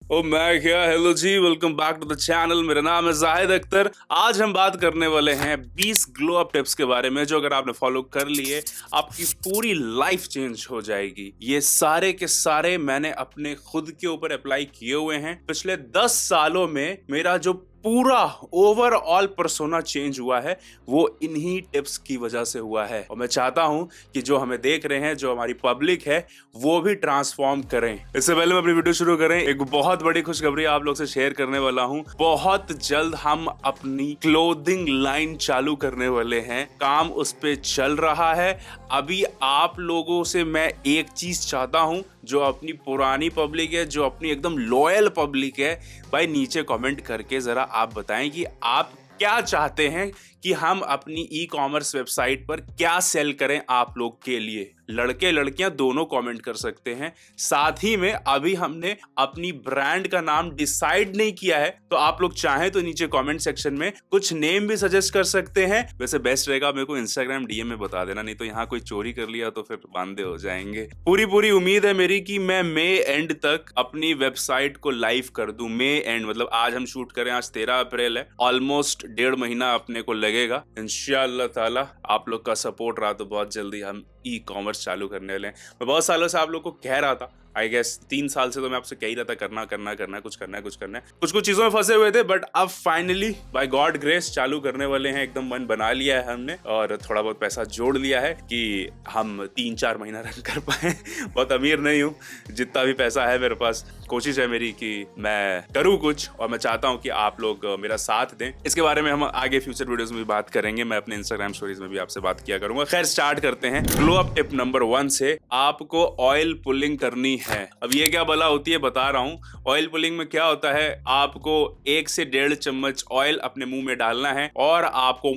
ओ मैं क्या, hello ji, welcome back to the channel. मेरा नाम है जाहिद अख्तर। आज हम बात करने वाले हैं 20 ग्लो अप टिप्स के बारे में, जो अगर आपने फॉलो कर लिए आपकी पूरी लाइफ चेंज हो जाएगी। ये सारे के सारे मैंने अपने खुद के ऊपर अप्लाई किए हुए हैं। पिछले 10 सालों में मेरा जो पूरा ओवरऑल पर्सोना चेंज हुआ है वो इन्हीं टिप्स की वजह से हुआ है, और मैं चाहता हूं कि जो हमें देख रहे हैं, जो हमारी पब्लिक है, वो भी ट्रांसफॉर्म करें। इससे पहले मैं अपनी वीडियो शुरू करें, एक बहुत बड़ी खुशखबरी आप लोग से शेयर करने वाला हूं। बहुत जल्द हम अपनी क्लोथिंग लाइन चालू करने वाले हैं। काम उस पे चल रहा है। अभी आप लोगों से मैं एक चीज चाहता हूं, जो अपनी पुरानी पब्लिक है, जो अपनी एकदम लॉयल पब्लिक है, भाई नीचे कमेंट करके जरा आप बताएं कि आप क्या चाहते हैं कि हम अपनी ई कॉमर्स वेबसाइट पर क्या सेल करें आप लोग के लिए। लड़के लड़कियां दोनों कमेंट कर सकते हैं। साथ ही में अभी हमने अपनी ब्रांड का नाम डिसाइड नहीं किया है, तो आप लोग चाहें तो नीचे कमेंट सेक्शन में कुछ नेम भी सजेस्ट कर सकते हैं। वैसे बेस्ट रहेगा मेरे को इंस्टाग्राम डीएम में बता देना, नहीं तो यहाँ कोई चोरी कर लिया तो फिर बांधे हो जाएंगे। पूरी उम्मीद है मेरी कि मैं मई एंड तक अपनी वेबसाइट को लाइव कर दूं। मई एंड मतलब आज हम शूट करें, आज 13 अप्रैल है, ऑलमोस्ट 1.5 महीना अपने को लगेगा। इंशाअल्लाह ताला आप लोग का सपोर्ट रहा तो बहुत जल्दी हम ई कॉमर्स चालू करने वाले हैं। मैं बहुत सालों से आप लोग को कह रहा था, आई गेस 3 साल से तो मैं आपसे कह ही रहा था करना है, कुछ करना है। कुछ चीजों में फंसे हुए थे, बट अब फाइनली बाय गॉड ग्रेस चालू करने वाले हैं। एकदम मन बना लिया है हमने, और थोड़ा बहुत पैसा जोड़ लिया है कि हम 3-4 महीना रन कर पाए। बहुत अमीर नहीं हूँ, जितना भी पैसा है मेरे पास, कोशिश है मेरी कि मैं करूँ कुछ, और मैं चाहता हूँ कि आप लोग मेरा साथ दें। इसके बारे में हम आगे फ्यूचर वीडियोस में भी बात करेंगे। मैं अपने इंस्टाग्राम स्टोरीज में भी आपसे बात किया करूंगा। खैर स्टार्ट करते हैं ग्लो अप टिप नंबर 1 से। आपको ऑयल पुलिंग करनी है। अब ये क्या भला होती है बता रहा हूँ। ऑयल पुलिंग में क्या होता है, आपको 1 से 1.5 चम्मच ऑयल अपने मुंह में डालना है, और आपको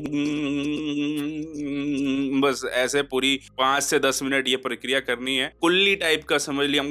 बस ऐसे पूरी 5 से 10 मिनट ये प्रक्रिया करनी है। कुल्ली टाइप का समझ लिया,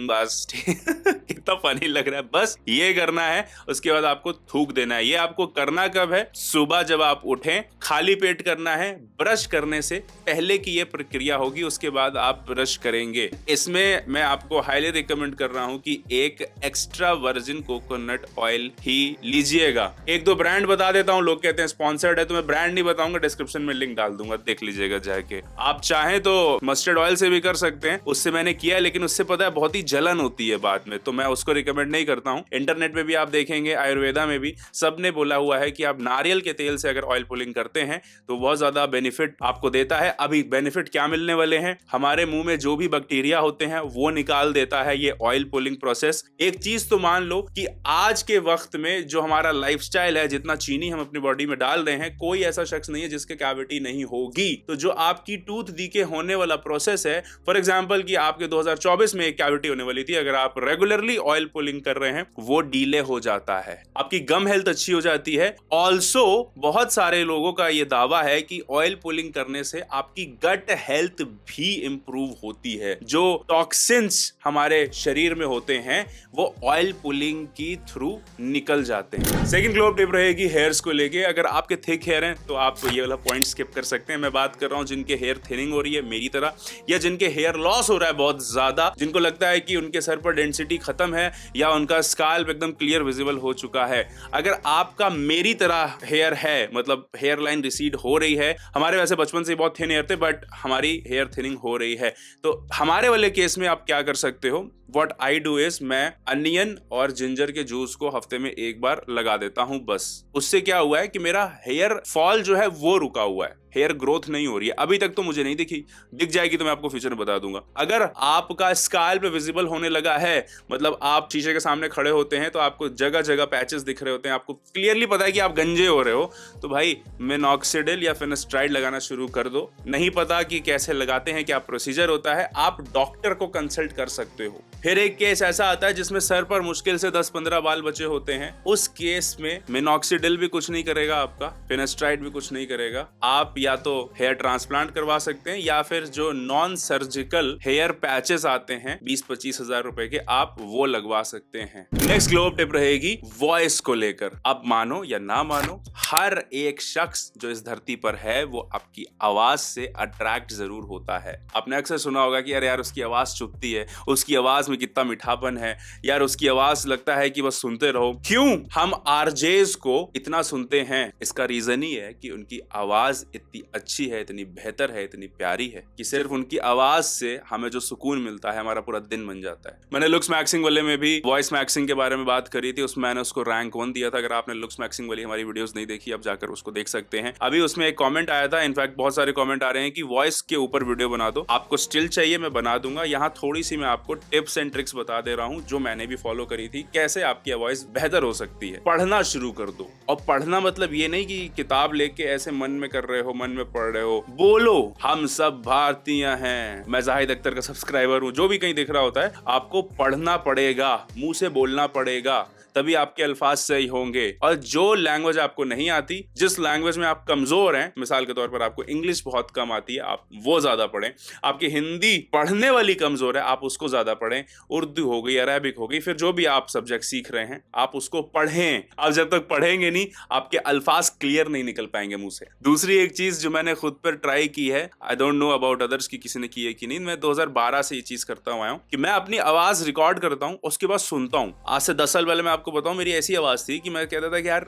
बस कितना फनी लग रहा है। बस ये करना है, उसके बाद आपको थूक देना है। ये आपको करना कब है? सुबह जब आप उठें, खाली पेट करना है। ब्रश करने से पहले की ये प्रक्रिया होगी, उसके बाद आप ब्रश करेंगे। इसमें मैं आपको हाईली रिकमेंड कर रहा हूं कि एक एक्स्ट्रा वर्जिन कोकोनट ऑयल ही लीजिएगा। 1-2 ब्रांड बता देता हूं, लोग कहते हैं स्पॉन्सर्ड है, तो मैं ब्रांड नहीं बताऊंगा, डिस्क्रिप्शन में लिंक डाल दूंगा, देख लीजिएगा जाके। आप चाहें तो मस्टर्ड ऑयल से भी कर सकते हैं, उससे मैंने किया है, लेकिन उससे पता है बहुत ही जलन होती है बाद में, तो मैं उसको रिकमेंड नहीं करता हूं। इंटरनेट में भी आप देखेंगे, आयुर्वेदा में भी सबने बोला हुआ है कि आप नारियल के तेल से अगर ऑयल पुलिंग करते हैं तो बहुत ज्यादा बेनिफिट आपको देता है। अभी बेनिफिट क्या मिलने वाले हैं, हमारे मुंह में जो भी बैक्टीरिया होते हैं वो निकाल देता है ये ऑयल पुलिंग प्रोसेस। एक चीज तो मान लो कि आज के वक्त में जो हमारा लाइफस्टाइल है, जितना चीनी हम अपनी बॉडी में डाल रहे हैं, कोई ऐसा शख्स नहीं है जिसके कैविटी नहीं होगी। तो जो आपकी टूथ डीके होने वाला प्रोसेस है, फॉर एग्जांपल कि आपके 2024 में एक कैविटी होने वाली थी, अगर आप रेगुलरली ऑयल पुलिंग कर रहे हैं वो डिले हो जाता है, आपकी गम हेल्थ अच्छी हो जाती है। ऑल्सो बहुत सारे लोगों का ये दावा है कि ऑयल पुलिंग करने से आपकी गट हेल्थ भी इंप्रूव होती है। जो टॉक्सिन्स हमारे शरीर में होते हैं वो ऑयल पुलिंग की थ्रू निकल जाते हैं। सेकंड ग्लो अप टिप रहेगी हेयर्स को लेके। अगर आपके थिक हेयर हैं तो आप ये वाला पॉइंट स्किप कर सकते हैं। मैं बात कर रहा हूं जिनके हेयर थिनिंग हो रही है मेरी तरह, या जिनके हेयर लॉस हो रहा है बहुत ज्यादा, जिनको लगता है कि उनके सर पर डेंसिटी खत्म है या उनका स्काल्प एकदम क्लियर विजिबल हो चुका है। अगर आपका मेरी तरह हेयर है, मतलब हेयर लाइन रिसीड हो रही है, हमारे वैसे बचपन से बहुत थिन हेयर थे, बट हमारी हेयर थिनिंग हो रही है, तो हमारे वाले केस में आप क्या कर सकते हो, व्हाट आई डू इज, मैं अनियन और जिंजर के जूस को हफ्ते में 1 बार लगा देता हूं। बस उससे क्या हुआ है कि मेरा हेयर फॉल जो है वो रुका हुआ है, हेयर ग्रोथ नहीं हो रही है। अभी तक तो मुझे नहीं दिखी, दिख जाएगी तो मैं आपको फ्यूचर में बता दूंगा। अगर आपका स्काल्प विजिबल होने लगा है, मतलब आप शीशे के सामने खड़े होते हैं तो आपको जगह जगह पैचेस दिख रहे होते हैं, आपको क्लियरली पता है कि आप गंजे हो रहे हो, तो भाई मिनॉक्सिडिल या फिनास्ट्राइड लगाना शुरू कर दो। नहीं पता कि कैसे लगाते हैं, क्या प्रोसीजर होता है, आप डॉक्टर को कंसल्ट कर सकते हो। फिर एक केस ऐसा आता है जिसमें सर पर मुश्किल से 10-15 बाल बचे होते हैं। उस केस में मिनॉक्सिडिल भी कुछ नहीं करेगा आपका, फिनास्ट्राइड भी कुछ नहीं करेगा। आप या तो हेयर ट्रांसप्लांट करवा सकते हैं, या फिर जो नॉन सर्जिकल हेयर पैचेस आते हैं 20-25 हजार रुपए के, आप वो लगवा सकते हैं। नेक्स्ट ग्लो अप टिप रहेगी वॉइस को लेकर। अब मानो या ना मानो, हर एक शख्स जो इस धरती पर है वो आपकी आवाज से अट्रैक्ट जरूर होता है। आपने अक्सर सुना होगा कि अरे यार उसकी आवाज चुभती है, उसकी आवाज में कितना मीठापन है यार, उसकी आवाज लगता है कि बस सुनते रहो। क्यों हम आरजेस को इतना सुनते हैं? इसका रीजन ही है कि उनकी आवाज इतनी अच्छी है, इतनी बेहतर है, इतनी प्यारी है कि सिर्फ उनकी आवाज से हमें जो सुकून मिलता है हमारा पूरा दिन बन जाता है। मैंने लुक्स मैक्सिंग वाले में भी वॉइस मैक्सिंग के बारे में बात करी थी, उसमें मैंने उसको रैंक 1 दिया था। अगर आपने लुक्स मैक्सिंग वाली हमारी वीडियोस नहीं देखी, आप जाकर उसको देख सकते हैं। अभी उसमें एक कमेंट आया था, इनफैक्ट बहुत सारे कमेंट आ रहे हैं कि वॉइस के ऊपर वीडियो बना दो। आपको स्टिल चाहिए, मैं बना दूंगा। यहाँ थोड़ी सी मैं आपको टिप्स एंड ट्रिक्स बता दे रहा हूँ जो मैंने भी फॉलो करी थी, कैसे आपकी वॉइस बेहतर हो सकती है। पढ़ना शुरू कर दो। और पढ़ना मतलब ये नहीं कि किताब लेके ऐसे मन में कर रहे हो, मन में पढ़ रहे हो। बोलो हम सब भारतीय हैं, मैं जाहिद अख्तर का सब्सक्राइबर हूँ। जो भी कहीं दिख रहा होता है, आपको पढ़ना पड़ेगा, मुंह से बोलना पड़ेगा, तभी आपके अल्फाज सही होंगे। और जो लैंग्वेज आपको नहीं आती, जिस लैंग्वेज में आप कमजोर हैं, मिसाल के तौर पर आपको इंग्लिश बहुत कम आती है, आप वो ज्यादा पढ़ें। आपकी हिंदी पढ़ने वाली कमजोर है, आप उसको ज्यादा पढ़ें। उर्दू हो गई, अरेबिक हो गई, फिर जो भी आप सब्जेक्ट सीख रहे हैं आप उसको पढ़ें। आप जब तक पढ़ेंगे नहीं, आपके अल्फाज क्लियर नहीं निकल पाएंगे मुंह से। दूसरी एक चीज जो मैंने खुद पर ट्राई की है, I don't know about others की किसी ने की है कि नहीं, मैं 2012 से ये चीज करता हुआ हूं कि मैं अपनी आवाज रिकॉर्ड करता हूं, उसके बाद सुनता हूं। आज से 10 साल पहले मैं आपको बताऊं, मेरी ऐसी आवाज थी कि मैं कहता था कि यार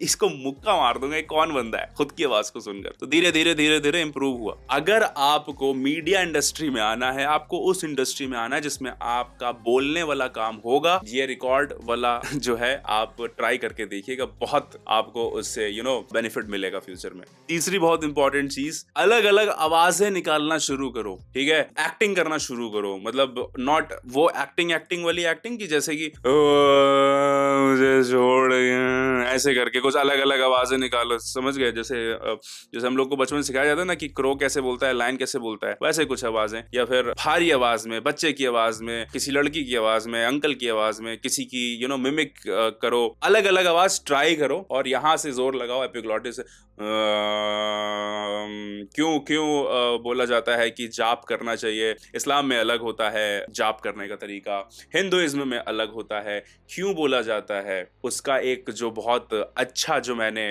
इसको मुक्का मार दूंगा, कौन बंदा है, खुद की आवाज को सुनकर। तो धीरे धीरे धीरे धीरे इंप्रूव हुआ। अगर आपको मीडिया इंडस्ट्री में आना है, आपको उस इंडस्ट्री में आना है जिसमें आपका बोलने वाला काम होगा, ये रिकॉर्ड वाला जो है आप ट्राई करके देखिएगा, बहुत आपको उससे बेनिफिट मिलेगा फ्यूचर में। तीसरी बहुत इंपॉर्टेंट चीज, अलग अलग आवाजें निकालना शुरू करो। ठीक है, एक्टिंग करना शुरू करो। मतलब नॉट वो एक्टिंग वाली एक्टिंग की जैसे कि मुझे छोड़ ऐसे करके कुछ अलग अलग आवाजें निकालो, समझ गए? जैसे हम लोग को बचपन में सिखाया जाता है ना कि क्रो कैसे बोलता है, लायन कैसे बोलता है, वैसे कुछ आवाजें। या फिर भारी आवाज में, बच्चे की आवाज में, किसी लड़की की आवाज में, अंकल की आवाज में, किसी की मिमिक करो। अलग अलग आवाज ट्राई करो और यहाँ से जोर लगाओ एपिग्लॉटिस से। क्यों बोला जाता है कि जाप करना चाहिए? इस्लाम में अलग होता है जाप करने का तरीका, हिंदुइज्म में अलग होता है। क्यों बोला जाता है? उसका एक जो बहुत अच्छा जो मैंने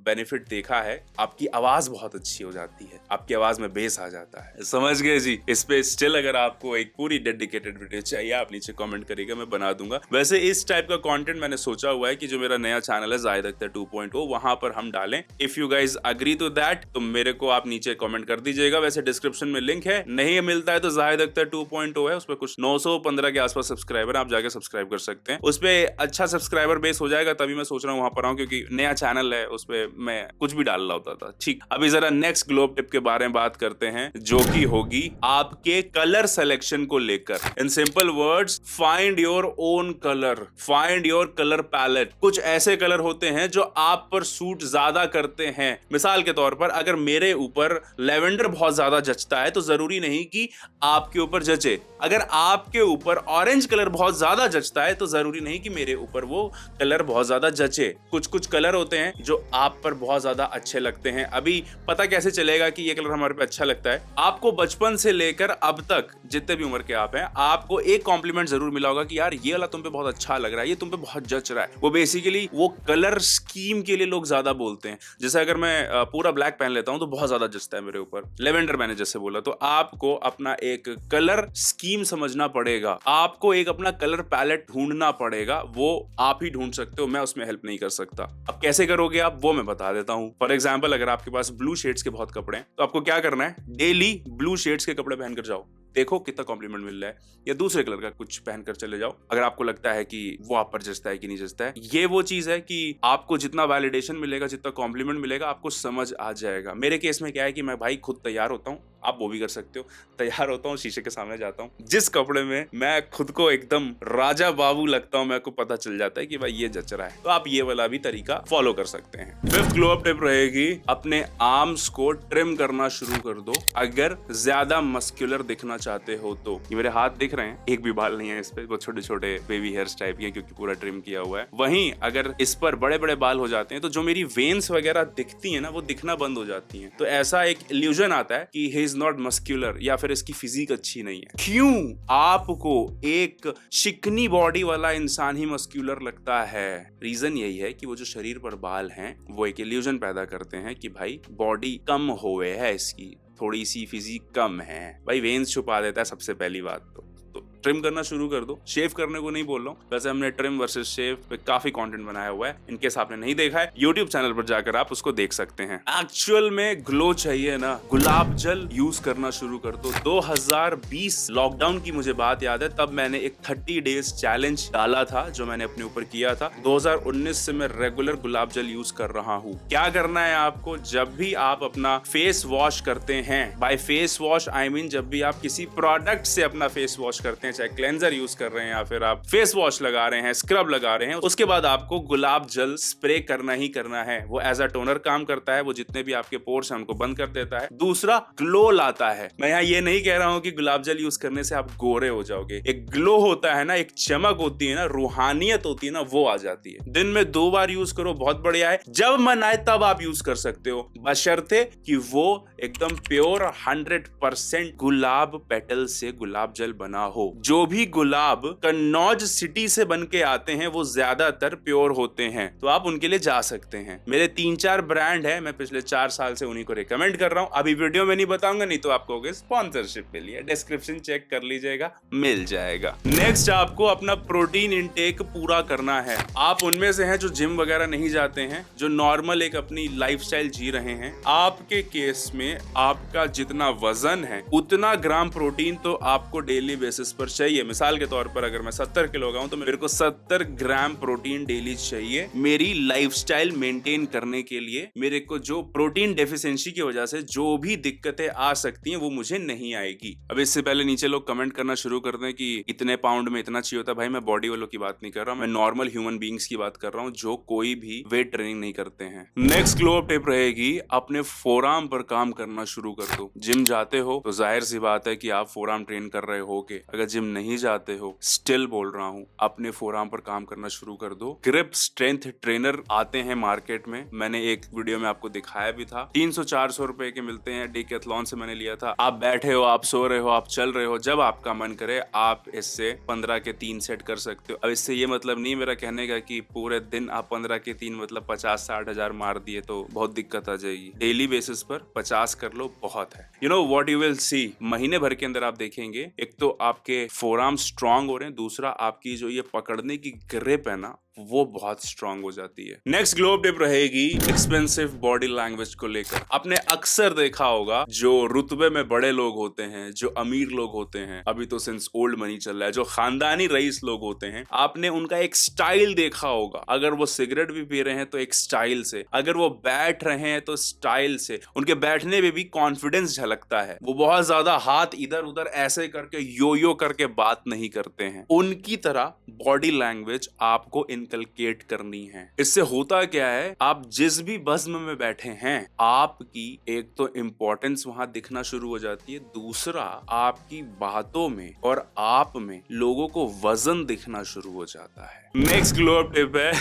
बेनिफिट देखा है, आपकी आवाज बहुत अच्छी हो जाती है, आपकी आवाज में बेस आ जाता है। समझ गए जी? इस पे स्टिल अगर आपको एक पूरी डेडिकेटेड वीडियो चाहिए, आप नीचे कमेंट करिएगा, मैं बना दूंगा। वैसे इस टाइप का कंटेंट मैंने सोचा हुआ है कि जो मेरा नया चैनल है जाहिद अख्तर 2.0, वहां पर हम डालें। If you guys agree to that तो मेरे को आप नीचे कमेंट कर दीजिएगा। वैसे डिस्क्रिप्शन में लिंक है, नहीं मिलता है तो जाहिद अख्तर 2.0 है, उस पर कुछ 915 के आसपास सब्सक्राइबर, आप जाके सब्सक्राइब कर सकते हैं। उस पे अच्छा सब्सक्राइबर बेस हो जाएगा, तभी मैं सोच रहा हूँ वहां पर आऊं, क्योंकि नया चैनल है, उस पे मैं कुछ भी डाल रहा होता था। ठीक, अभी जरा नेक्स्ट ग्लोब टिप के बारे में बात करते हैं, जो कि होगी आपके कलर सिलेक्शन को लेकर। In simple words, find your own colour, find your colour palette. कुछ ऐसे कलर होते हैं जो आप पर सूट ज्यादा करते हैं। मिसाल के तौर पर अगर मेरे ऊपर लेवेंडर बहुत ज्यादा जचता है तो जरूरी नहीं कि आपके ऊपर जचे। अगर आपके ऊपर ऑरेंज कलर बहुत ज्यादा जचता है तो जरूरी नहीं कि मेरे ऊपर वो कलर बहुत ज्यादा जचे। कुछ कुछ कलर होते हैं जो आप पर बहुत ज्यादा अच्छे लगते हैं। अभी पता कैसे चलेगा कि ये कलर हमारे पे अच्छा लगता है? आपको बचपन से लेकर अब तक जितने भी उम्र के आप हैं, आपको एक कॉम्प्लीमेंट जरूर मिला होगा कि यार ये वाला तुम पे बहुत अच्छा लग रहा है, ये तुम पे बहुत जच रहा है। वो बेसिकली वो कलर स्कीम के लिए लोग ज्यादा बोलते हैं। जैसे अगर मैं पूरा ब्लैक पहन लेता हूं तो बहुत ज्यादा जचता है मेरे ऊपर, लेवेंडर मैंने जैसे बोला। तो आपको अपना एक कलर स्कीम समझना पड़ेगा, आपको एक अपना कलर पैलेट ढूंढना पड़ेगा। वो आप ही ढूंढ सकते हो, मैं उसमें हेल्प नहीं कर सकता। अब कैसे करोगे आप, वो मैं बता देता हूं। फॉर एग्जाम्पल, अगर आपके पास ब्लू शेड्स के बहुत कपड़े हैं तो आपको क्या करना है, डेली ब्लू शेड्स के कपड़े पहनकर जाओ, देखो कितना कॉम्प्लीमेंट मिल रहा है। या दूसरे कलर का कुछ पहनकर चले जाओ, अगर आपको लगता है कि वो आप पर जचता है कि नहीं जचता है। ये वो चीज है कि आपको जितना वैलिडेशन मिलेगा, जितना कॉम्प्लीमेंट मिलेगा, आपको समझ आ जाएगा। मेरे केस में क्या है कि मैं भाई खुद तैयार होता हूँ, आप वो भी कर सकते हो। तैयार होता हूँ, शीशे के सामने जाता हूँ, जिस कपड़े में मैं खुद को एकदम राजा बाबू लगता हूँ, मेरे को पता चल जाता है कि भाई ये जच रहा है। तो आप ये वाला भी तरीका फॉलो कर सकते हैं। फिफ्थ ग्लो अप टिप रहेगी, अपने आर्म्स को ट्रिम करना शुरू कर दो अगर ज्यादा मस्कुलर दिखना चाहते हो तो। ये मेरे हाथ दिख रहे हैं, एक भी बाल नहीं है इस पे, वो छोटे छोटे बेबी हेयर्स टाइप के, क्योंकि पूरा ट्रिम किया हुआ है। वहीं अगर इस पर बड़े बड़े बाल हो जाते हैं तो जो मेरी वेन्स वगैरह दिखती है ना, वो दिखना बंद हो जाती है। तो ऐसा एक इल्यूजन आता है कि ही इज नॉट मस्कुलर, या फिर इसकी फिजिक अच्छी नहीं है। क्यों आपको एक चिकनी बॉडी वाला इंसान ही मस्कुलर लगता है? रीजन यही है कि वो जो शरीर पर बाल हैं वो एक इल्यूजन पैदा करते हैं कि भाई बॉडी कम हुए है, इसकी थोड़ी सी फिजिक कम है। भाई वेन्स छुपा देता है सबसे पहली बात तो ट्रिम करना शुरू कर दो। शेव करने को नहीं बोल रहा हूँ, वैसे हमने ट्रिम वर्सेस शेव पे काफी कंटेंट बनाया हुआ है, इनकेस आपने नहीं देखा है यूट्यूब चैनल पर जाकर आप उसको देख सकते हैं। एक्चुअल में ग्लो चाहिए ना, गुलाब जल यूज करना शुरू कर दो। 2020 लॉकडाउन की मुझे बात याद है, तब मैंने एक 30 डेज चैलेंज डाला था जो मैंने अपने ऊपर किया था। 2019 से मैं रेगुलर गुलाब जल यूज कर रहा हूँ। क्या करना है आपको, जब भी आप अपना फेस वॉश करते हैं, by face wash I mean जब भी आप किसी प्रोडक्ट से अपना फेस वॉश करते हैं, चाहे क्लेंजर यूज कर रहे हैं या फिर आप फेस वॉश लगा रहे हैं, स्क्रब लगा रहे हैं, उसके बाद आपको गुलाब जल स्प्रे करना ही करना है। वो एज अ टोनर काम करता है, वो जितने भी आपके पोर्स हैं उनको बंद कर देता है। दूसरा, ग्लो लाता है। मैं यहाँ ये नहीं कह रहा हूँ कि गुलाब जल यूज करने से आप गोरे हो जाओगे। एक ग्लो होता है ना, एक चमक होती है ना, रूहानियत होती है ना, वो आ जाती है। दिन में 2 बार यूज करो, बहुत बढ़िया है। जब मन आए तब आप यूज कर सकते हो, बशर्ते कि वो एकदम प्योर 100% गुलाब पेटल से गुलाब जल बना हो। जो भी गुलाब कन्नौज सिटी से बन के आते हैं वो ज्यादातर प्योर होते हैं, तो आप उनके लिए जा सकते हैं। मेरे 3-4 ब्रांड है, मैं पिछले 4 साल से उन्हीं को रिकमेंड कर रहा हूं। अभी वीडियो में नहीं बताऊंगा, नहीं तो आपको स्पॉन्सरशिप के लिए डिस्क्रिप्शन चेक कर लीजिएगा, मिल जाएगा। नेक्स्ट, आपको अपना प्रोटीन इंटेक पूरा करना है। आप उनमें से हैं जो जिम वगैरह नहीं जाते हैं, जो नॉर्मल एक अपनी लाइफस्टाइल जी रहे हैं। आपके केस में आपका जितना वजन है उतना ग्राम प्रोटीन तो आपको डेली बेसिस पर चाहिए। मिसाल के तौर पर अगर मैं 70 किलो का हूं तो मेरे को 70 ग्राम प्रोटीन डेली चाहिए मेरी लाइफस्टाइल मेंटेन करने के लिए। मेरे को जो प्रोटीन डेफिशिएंसी की वजह से जो भी दिक्कतें आ सकती हैं वो मुझे नहीं आएगी। अब इससे पहले नीचे लोग कमेंट करना शुरू कर दें कि इतने पाउंड में इतना चाहिए होता है। भाई मैं बॉडी वालों की बात नहीं कर रहा हूं, मैं नॉर्मल ह्यूमन बीइंग्स की बात कर रहा हूं जो कोई भी वेट ट्रेनिंग नहीं करते हैं। नेक्स्ट ग्लो अप टिप रहेगी, अपने फोरआर्म पर काम करना शुरू कर दो। जिम जाते हो तो जाहिर सी बात है कि आप फोरआर्म ट्रेन कर रहे होगे। अगर जिम नहीं जाते हो, स्टिल बोल रहा हूँ, अपने फोरआर्म पर काम करना शुरू कर दो। ग्रिप स्ट्रेंथ ट्रेनर आते हैं मार्केट में, मैंने एक वीडियो में आपको दिखाया भी था। 300-400 रुपए के मिलते हैं, डिकैथलॉन से मैंने लिया था। आप बैठे हो, आप सो रहे हो, आप चल रहे हो, जब आपका मन करे आप इससे 15 के 3 सेट कर सकते हो। अब इससे ये मतलब नहीं मेरा कहने का कि पूरे दिन आप 15 के 3 मतलब 50-60 हजार मार दिए तो बहुत दिक्कत आ जाएगी। डेली बेसिस पर 50 कर लो, बहुत है। You know what you will see, महीने भर के अंदर आप देखेंगे, एक तो आपके फोरआर्म स्ट्रांग हो रहे हैं, दूसरा आपकी जो ये पकड़ने की ग्रिप है ना वो बहुत स्ट्रांग हो जाती है। नेक्स्ट ग्लो अप टिप रहेगी एक्सपेंसिव बॉडी लैंग्वेज को लेकर। आपने अक्सर देखा होगा जो रुतबे में बड़े लोग होते हैं, जो अमीर लोग होते हैं, अभी तो सिंस ओल्ड मनी चल रहा है, जो खानदानी रईस लोग होते हैं, आपने उनका एक स्टाइल देखा होगा। अगर वो सिगरेट भी पी रहे हैं तो एक स्टाइल से, अगर वो बैठ रहे हैं तो स्टाइल से। उनके बैठने में भी कॉन्फिडेंस झलकता है। वो बहुत ज्यादा हाथ इधर उधर ऐसे करके यो करके बात नहीं करते हैं। उनकी तरह बॉडी लैंग्वेज आपको इनकलकेट करनी है। इससे होता क्या है, आप जिस भी बज़्म में बैठे हैं आपकी एक तो इंपॉर्टेंस वहां दिखना शुरू हो जाती है, दूसरा आपकी बातों में और आप में लोगों को वजन दिखना शुरू हो जाता है। नेक्स्ट ग्लो अप टिप है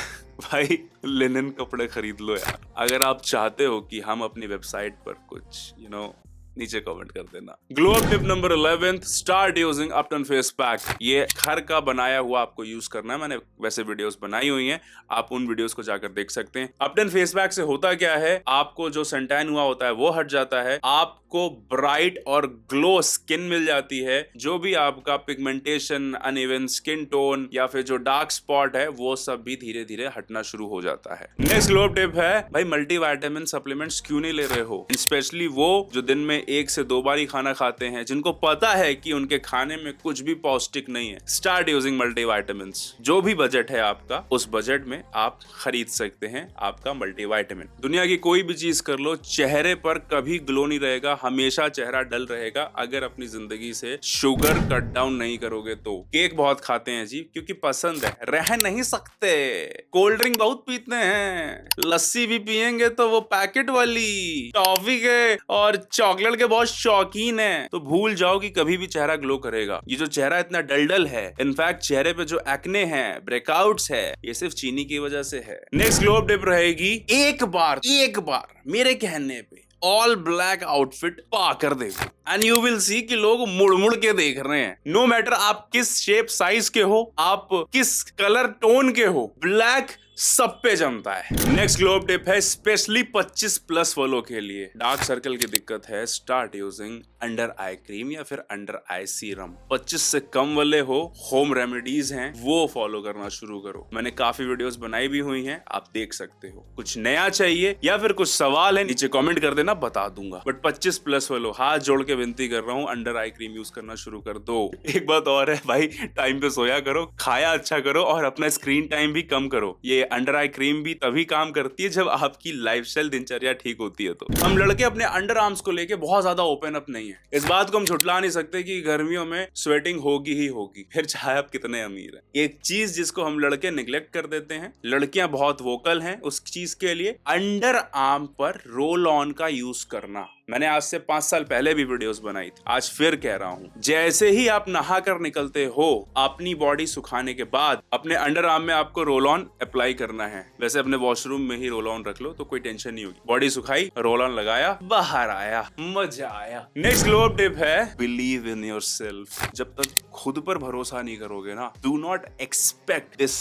भाई, लिनन कपड़े खरीद लो यार। अगर आप चाहते हो कि हम अपनी वेबसाइट पर कुछ नीचे कमेंट कर देना। Glow up tip number 11, start using अपटन फेस पैक। ये घर का बनाया हुआ आपको यूज करना है। मैंने वैसे वीडियोस बनाई हुई हैं, आप उन वीडियोस को जाकर देख सकते हैं। अपटन फेस पैक से होता क्या है, आपको जो सनटैन हुआ होता है वो हट जाता है, आपको ब्राइट और ग्लो स्किन मिल जाती है। जो भी आपका पिगमेंटेशन, अनइवन स्किन टोन या फिर जो डार्क स्पॉट है वो सब भी धीरे धीरे हटना शुरू हो जाता है। नेक्स्ट ग्लो अप टिप है, भाई मल्टीविटामिन सप्लीमेंट्स क्यों नहीं ले रहे हो? स्पेशली वो जो दिन में 1 से 2 बार ही खाना खाते हैं, जिनको पता है कि उनके खाने में कुछ भी पौष्टिक नहीं है। Start using multivitamins. जो भी बजट है आपका, उस बजट में आप खरीद सकते हैं आपका मल्टीविटामिन। दुनिया की कोई भी चीज कर लो, चेहरे पर कभी ग्लो नहीं रहेगा, हमेशा चेहरा डल रहेगा अगर अपनी जिंदगी से शुगर कट डाउन नहीं करोगे तो। केक बहुत खाते हैं जी, क्योंकि पसंद है, रह नहीं सकते। कोल्ड ड्रिंक बहुत पीते हैं, लस्सी भी पियेंगे तो वो पैकेट वाली, टॉफी के और चॉकलेट के बहुत शौकीन है, तो भूल जाओ कि कभी भी चेहरा ग्लो करेगा। ये जो चेहरा इतना डल है, इनफैक्ट चेहरे पे जो एक्ने है, ब्रेकआउट्स है, ये सिर्फ चीनी की वजह से है। नेक्स्ट ग्लो अप टिप रहेगी, एक बार मेरे कहने पे ऑल ब्लैक आउटफिट पा कर देखो एंड यू विल सी कि लोग मुड़ मुड़ के देख रहे हैं। नो मैटर आप किस शेप साइज के हो, आप किस कलर टोन के हो, ब्लैक सब पे जमता है। नेक्स्ट ग्लो अप टिप है स्पेशली 25 प्लस वालों के लिए। डार्क सर्कल की दिक्कत है, start using under eye cream या फिर अंडर आई सीरम। 25 से कम वाले हो, होम रेमेडीज हैं वो फॉलो करना शुरू करो। मैंने काफी वीडियोस बनाई भी हुई हैं, आप देख सकते हो। कुछ नया चाहिए या फिर कुछ सवाल है नीचे कमेंट कर देना, बता दूंगा। बट 25 प्लस वालों, हाथ जोड़ के विनती कर रहा हूँ, अंडर आई क्रीम यूज करना शुरू कर दो। एक बात और है भाई, टाइम पे सोया करो, खाया अच्छा करो और अपना स्क्रीन टाइम भी कम करो। ये अंडर आई क्रीम भी तभी काम करती है जब आपकी लाइफस्टाइल दिनचर्या ठीक होती है। तो हम लड़के अपने अंडर आर्म्स को लेके बहुत ज्यादा ओपन अप नहीं है। इस बात को हम झुटला नहीं सकते कि गर्मियों में स्वेटिंग होगी ही होगी, फिर चाहे आप कितने अमीर हैं। एक चीज जिसको हम लड़के निग्लेक्ट कर देते हैं, लड़कियां बहुत वोकल हैं उस चीज के लिए, अंडर आर्म पर रोल ऑन का यूज करना। मैंने आज से 5 साल पहले भी वीडियोस बनाई थी, आज फिर कह रहा हूं। जैसे ही आप नहा कर निकलते हो, अपनी बॉडी सुखाने के बाद अपने अंडर आर्म में आपको रोल ऑन अप्लाई करना है। वैसे अपने वॉशरूम में ही रोल ऑन रख लो तो कोई टेंशन नहीं होगी। बॉडी सुखाई, रोल ऑन लगाया, बाहर आया, मजा आया। नेक्स्ट ग्लो अप टिप है बिलीव इन योरसेल्फ। जब तक खुद पर भरोसा नहीं करोगे ना, डू नॉट एक्सपेक्ट दिस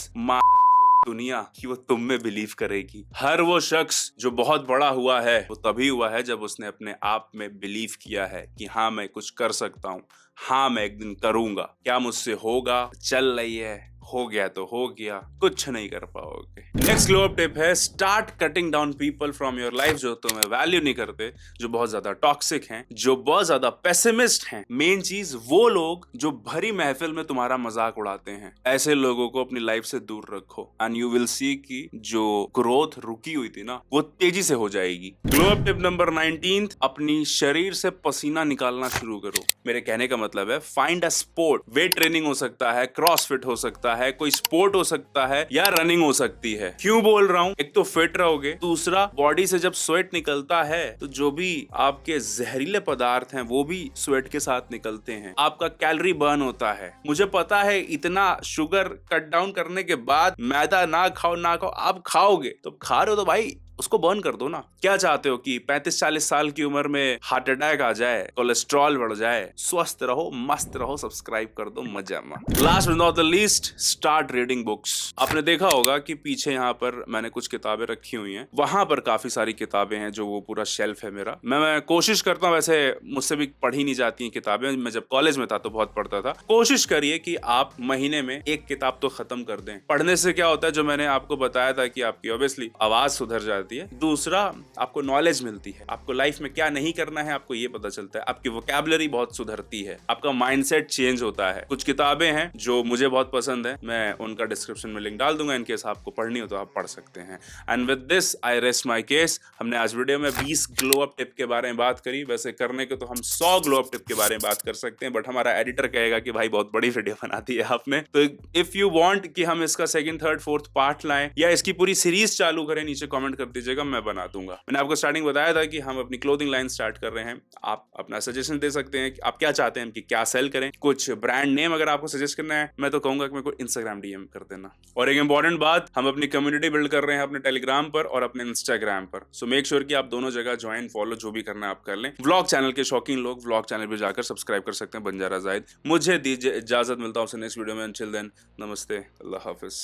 दुनिया कि वो तुम में बिलीव करेगी। हर वो शख्स जो बहुत बड़ा हुआ है वो तभी हुआ है जब उसने अपने आप में बिलीव किया है कि हाँ मैं कुछ कर सकता हूँ, हाँ मैं एक दिन करूंगा। क्या मुझसे होगा? चल रही है, हो गया तो हो गया, कुछ नहीं कर पाओगे। नेक्स्ट ग्लो अप टिप है start cutting down people from your life जो तुम्हें वैल्यू नहीं करते, जो बहुत ज्यादा टॉक्सिक हैं, जो बहुत ज्यादा पेसिमिस्ट हैं। मेन चीज, वो लोग जो भरी महफिल में तुम्हारा मजाक उड़ाते हैं, ऐसे लोगों को अपनी लाइफ से दूर रखो एंड यू विल सी कि जो ग्रोथ रुकी हुई थी ना, वो तेजी से हो जाएगी। ग्लो अप टिप नंबर 19, अपनी शरीर से पसीना निकालना शुरू करो। मेरे कहने का मतलब है find a sport. Weight training हो सकता है, क्रॉसफिट हो सकता है, कोई स्पोर्ट हो सकता है या रनिंग हो सकती है। क्यों बोल रहा हूँ? एक तो फिट रहोगे, दूसरा बॉडी से जब स्वेट निकलता है तो जो भी आपके जहरीले पदार्थ हैं वो भी स्वेट के साथ निकलते हैं, आपका कैलोरी बर्न होता है। मुझे पता है इतना शुगर कट डाउन करने के बाद मैदा ना खाओ ना खाओ, आप खाओगे तो खा रहे हो तो भाई उसको बर्न कर दो ना। क्या चाहते हो कि 35-40 साल की उम्र में हार्ट अटैक आ जाए, कोलेस्ट्रॉल बढ़ जाए? स्वस्थ रहो, मस्त रहो, सब्सक्राइब कर दो, मजा में। Last but not the least, start reading books. आपने देखा होगा कि पीछे यहाँ पर मैंने कुछ किताबें रखी हुई हैं, वहां पर काफी सारी किताबें हैं जो वो पूरा शेल्फ है मेरा। मैं कोशिश करता हूँ, वैसे मुझसे भी पढ़ी नहीं जाती हैं किताबें, मैं जब कॉलेज में था तो बहुत पढ़ता था। कोशिश करिए कि आप महीने में एक किताब तो खत्म कर दें। पढ़ने से क्या होता है, जो मैंने आपको बताया था कि आपकी ऑब्वियसली आवाज सुधर जाती है, दूसरा आपको नॉलेज मिलती है, आपको लाइफ में क्या नहीं करना है आपको ये पता चलता है, आपकी वोकैबुलरी बहुत सुधरती है, आपका माइंडसेट चेंज होता है। कुछ किताबें हैं जो मुझे बहुत पसंद है, मैं उनका डिस्क्रिप्शन में लिंक डाल दूंगा, इनकेस आपको पढ़नी हो तो आप पढ़ सकते हैं। And with this I rest my case. हमने आज वीडियो में 20 ग्लो अप टिप के बारे में बात करी। वैसे करने के तो हम 100 ग्लो अप टिप के बारे में बात कर सकते हैं, बट हमारा एडिटर कहेगा कि भाई बहुत बड़ी वीडियो बना दी है आपने। तो इफ यू वांट कि हम इसका 2nd, 3rd, 4th पार्ट लाएं या इसकी पूरी सीरीज चालू करें, नीचे कमेंट कर दीजिएगा, मैं बना दूंगा। मैंने आपको स्टार्टिंग बताया था कि हम अपनी क्लोथिंग लाइन स्टार्ट कर रहे हैं। आप अपना सजेशन दे सकते हैं कि आप क्या चाहते हैं कि क्या सेल करें। कुछ ब्रांड नेम अगर आपको सजेस्ट करना है, मैं तो कहूंगा कि मेरे को इंस्टाग्राम डीएम कर देना। और एक इंपॉर्टेंट बात, हम अपनी कम्युनिटी बिल्ड कर रहे हैं अपने टेलीग्राम पर और अपने इंस्टाग्राम पर। सो मेक श्योर कि आप दोनों जगह ज्वाइन, फॉलो, जो भी करना है आप कर लें। व्लॉग चैनल के शौकीन लोग व्लॉग चैनल पर जाकर सब्सक्राइब कर सकते हैं, बंजारा जाहिद। मुझे दीजिए इजाजत, मिलता हूं नेक्स्ट वीडियो में। अनटिल देन, नमस्ते, अल्लाह हाफिज।